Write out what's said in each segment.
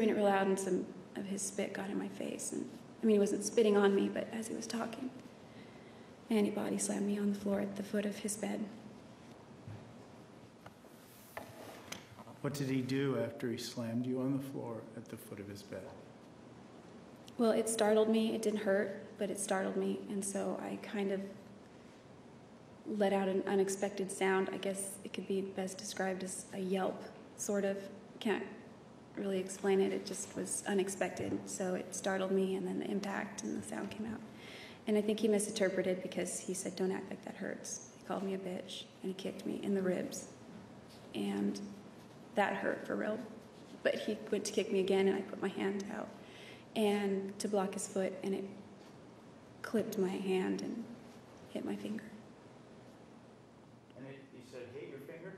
it real loud, and some of his spit got in my face. And I mean, he wasn't spitting on me, but as he was talking. And he body slammed me on the floor at the foot of his bed. What did he do after he slammed you on the floor at the foot of his bed? Well, it startled me. It didn't hurt, but it startled me. And so I kind of let out an unexpected sound. I guess it could be best described as a yelp, sort of. Can't really explain it. It just was unexpected. So it startled me, and then the impact and the sound came out. And I think he misinterpreted because he said, "Don't act like that hurts." He called me a bitch, and he kicked me in the ribs. And that hurt for real. But he went to kick me again, and I put my hand out and to block his foot, and it clipped my hand and hit my finger. And he said, hit your finger?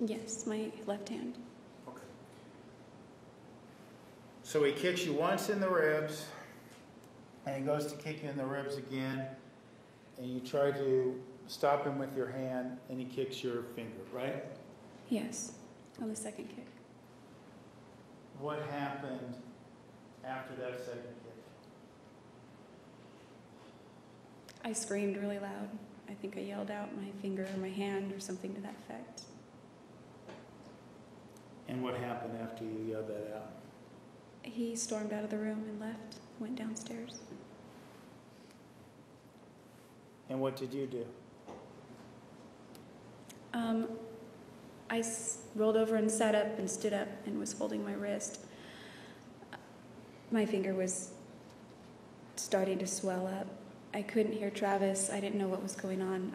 Yes, my left hand. Okay. So he kicks you once in the ribs, and he goes to kick you in the ribs again, and you try to stop him with your hand, and he kicks your finger, right? Yes, on the second kick. What happened after that second kick? I screamed really loud. I think I yelled out my finger or my hand or something to that effect. And what happened after you yelled that out? He stormed out of the room and left, went downstairs. And what did you do? I rolled over and sat up and stood up and was holding my wrist. My finger was starting to swell up. I couldn't hear Travis. I didn't know what was going on.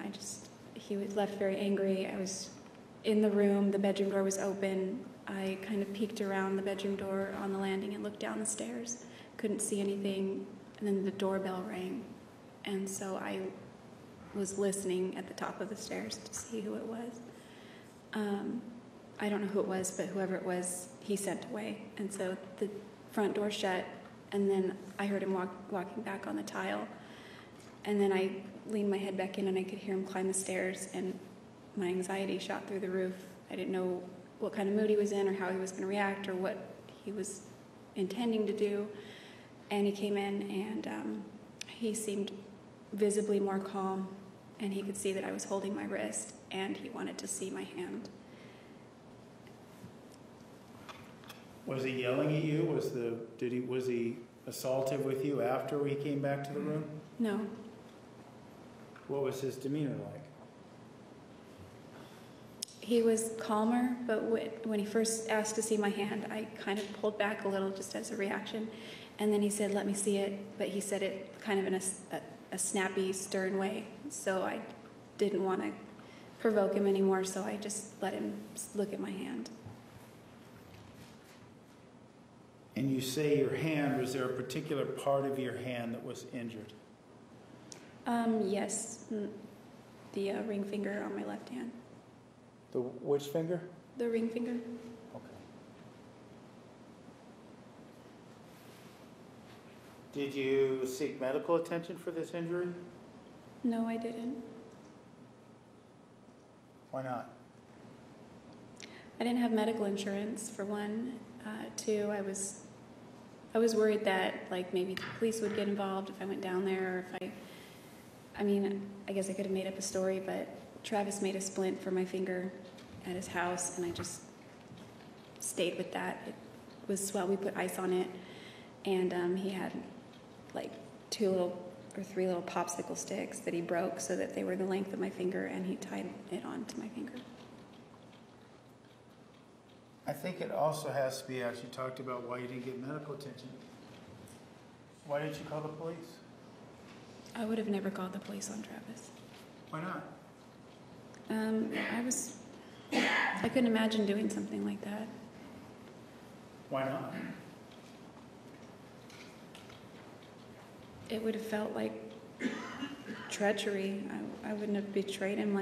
He was left very angry. I was in the room. The bedroom door was open. I kind of peeked around the bedroom door on the landing and looked down the stairs. Couldn't see anything. And then the doorbell rang. And so I was listening at the top of the stairs to see who it was. I don't know who it was, but whoever it was, he sent away. And so the front door shut, and then I heard him walking back on the tile. And then I leaned my head back in, and I could hear him climb the stairs, and my anxiety shot through the roof. I didn't know what kind of mood he was in or how he was going to react or what he was intending to do. And he came in, and he seemed visibly more calm, and he could see that I was holding my wrist, and he wanted to see my hand. Was he yelling at you? Was he assaultive with you after he came back to the room? No. What was his demeanor like? He was calmer, but when he first asked to see my hand, I kind of pulled back a little just as a reaction. And then he said, "Let me see it." But he said it kind of in a snappy, stern way. So I didn't want to provoke him anymore, so I just let him look at my hand. And you say your hand, was there a particular part of your hand that was injured? Yes, the ring finger on my left hand. The which finger? The ring finger. Okay. Did you seek medical attention for this injury? No, I didn't. Why not? I didn't have medical insurance, for one. Two, I was worried that maybe the police would get involved if I went down there, or if I guess I could have made up a story, but Travis made a splint for my finger at his house, and I just stayed with that. It was swell. We put ice on it, and he had 2 or 3 little popsicle sticks that he broke so that they were the length of my finger, and he tied it onto my finger. I think it also has to be, as you talked about, why you didn't get medical attention. Why didn't you call the police? I would have never called the police on Travis. Why not? I couldn't imagine doing something like that. Why not? It would have felt like treachery. I wouldn't have betrayed him.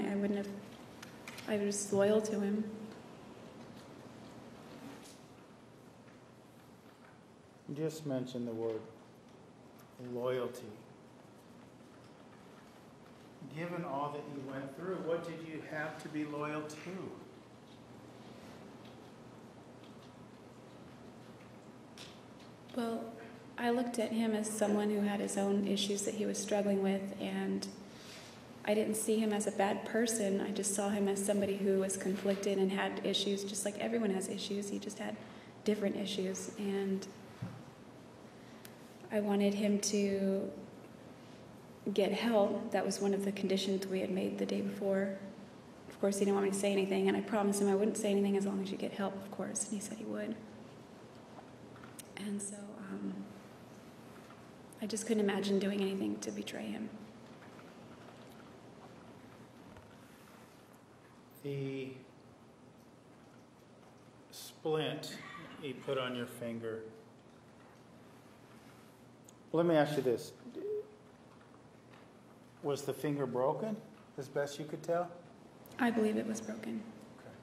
I was loyal to him. You just mentioned the word loyalty. Given all that you went through, what did you have to be loyal to? Well, I looked at him as someone who had his own issues that he was struggling with, and I didn't see him as a bad person. I just saw him as somebody who was conflicted and had issues, just like everyone has issues. He just had different issues, and I wanted him to get help. That was one of the conditions we had made the day before. Of course, he didn't want me to say anything, and I promised him I wouldn't say anything as long as you get help, of course, and he said he would. And so I just couldn't imagine doing anything to betray him. The splint you put on your finger. Let me ask you this. Was the finger broken, as best you could tell? I believe it was broken. Okay.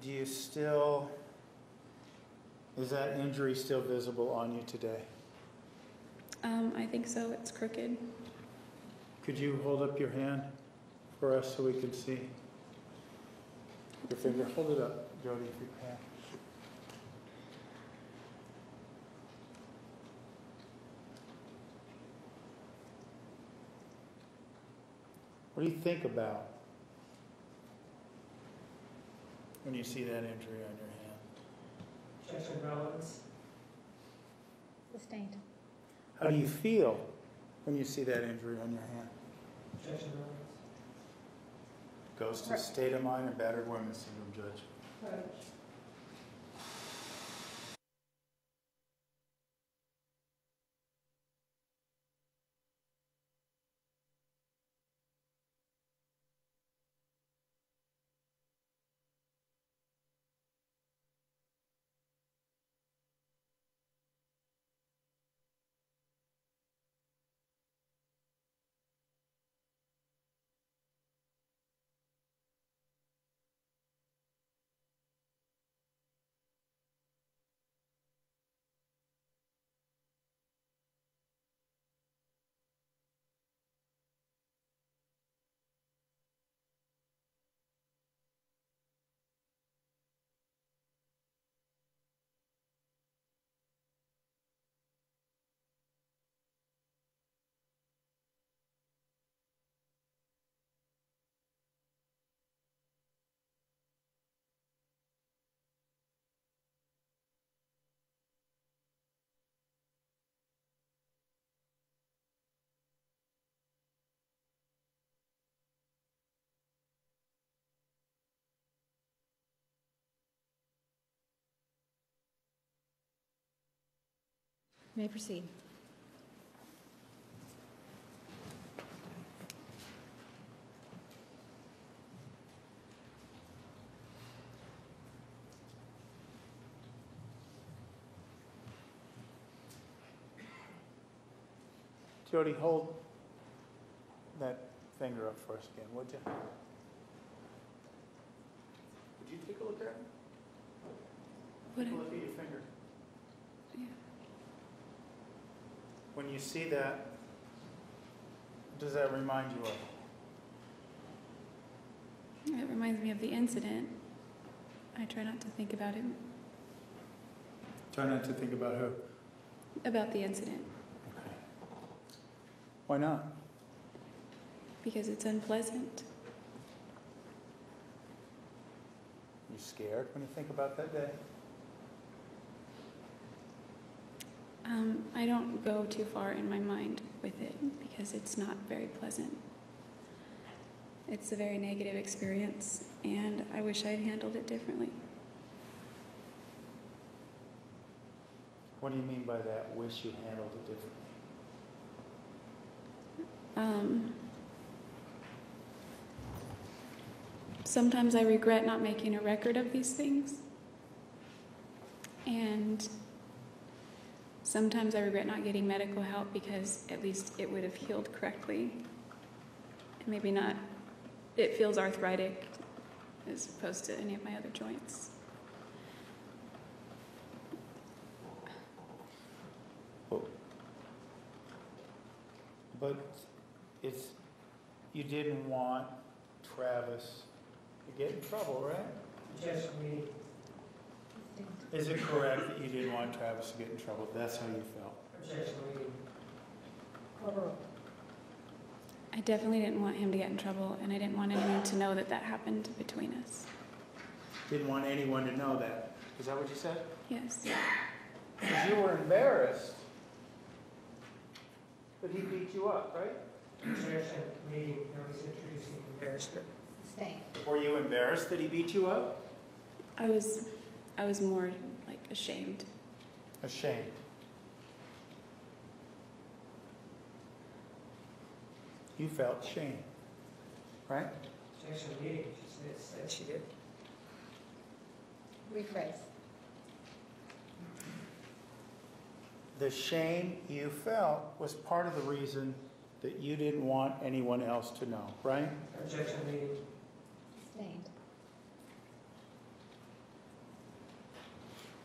Do you still, is that injury still visible on you today? I think so. It's crooked. Could you hold up your hand for us so we can see your finger? Hold it up, Jodi, if you can. What do you think about when you see that injury on your hand? Checks and balances. Sustained. How do you feel when you see that injury on your hand? Checks and balances. Goes to state of mind and battered women's syndrome, Judge. Right. You may proceed. Jodi, hold that finger up for us again, would you? Would you take a look at it? Would Take a I? look at your finger. Yeah. When you see that, what does that remind you of? It reminds me of the incident. I try not to think about it, Try not to think about who. about the incident, Okay. Why not? because it's unpleasant. You scared when you think about that day? I don't go too far in my mind with it because it's not very pleasant. It's a very negative experience, and I wish I'd handled it differently. What do you mean by that? Wish you handled it differently. Sometimes I regret not making a record of these things, and sometimes I regret not getting medical help because at least it would have healed correctly. Maybe not, it feels arthritic as opposed to any of my other joints. But it's, you didn't want Travis to get in trouble, right? Yes, we Is it correct that you didn't want Travis to get in trouble? That's how you felt? Objection leading. Cover up. I definitely didn't want him to get in trouble, and I didn't want anyone to know that that happened between us. Didn't want anyone to know that. Is that what you said? Yes. Because you were embarrassed that he beat you up, right? Objection leading. Now he's introducing embarrassment. Stay. Were you embarrassed that he beat you up? I was more like ashamed. Ashamed. You felt shame, right? Objection leading. She said she did. Rephrase. The shame you felt was part of the reason that you didn't want anyone else to know, right? Objection leading. Sustained.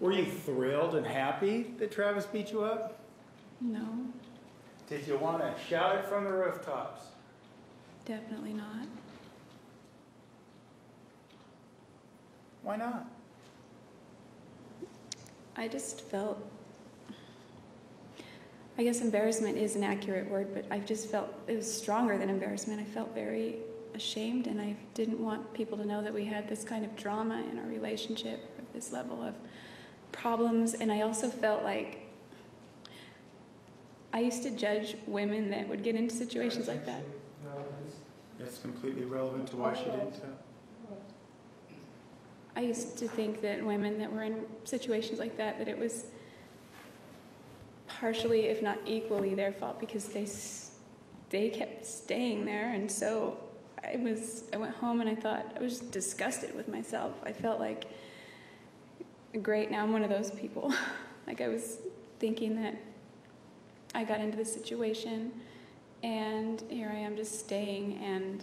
Were you thrilled and happy that Travis beat you up? No, Did you want to shout it from the rooftops? definitely not. Why not? I just felt, I guess embarrassment is an accurate word, but I just felt it was stronger than embarrassment. I felt very ashamed, and I didn't want people to know that we had this kind of drama in our relationship, at this level of problems. And I also felt like I used to judge women that would get into situations like that. That's completely relevant to why she didn't tell. I used to think that women that were in situations like that, that it was partially, if not equally, their fault because they kept staying there. And so I went home and I thought, I was disgusted with myself. I felt like, great, now I'm one of those people. Like I was thinking that I got into this situation and here I am just staying, and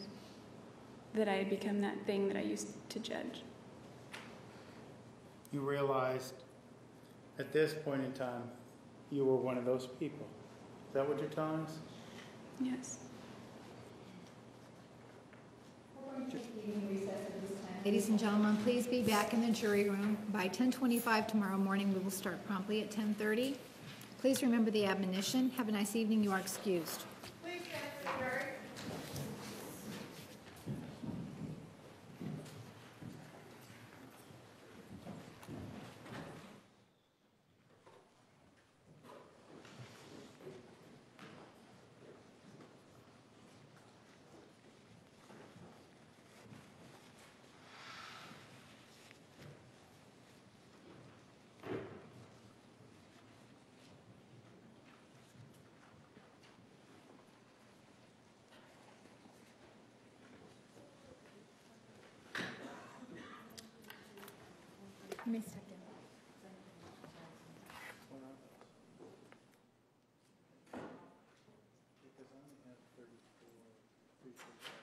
that I had become that thing that I used to judge. You realized at this point in time you were one of those people. Is that what you're telling us? Yes. Ladies and gentlemen, please be back in the jury room by 10:25 tomorrow morning. We will start promptly at 10:30. Please remember the admonition. Have a nice evening. You are excused. Please stand for the jury. You may step down. Because I only have 34.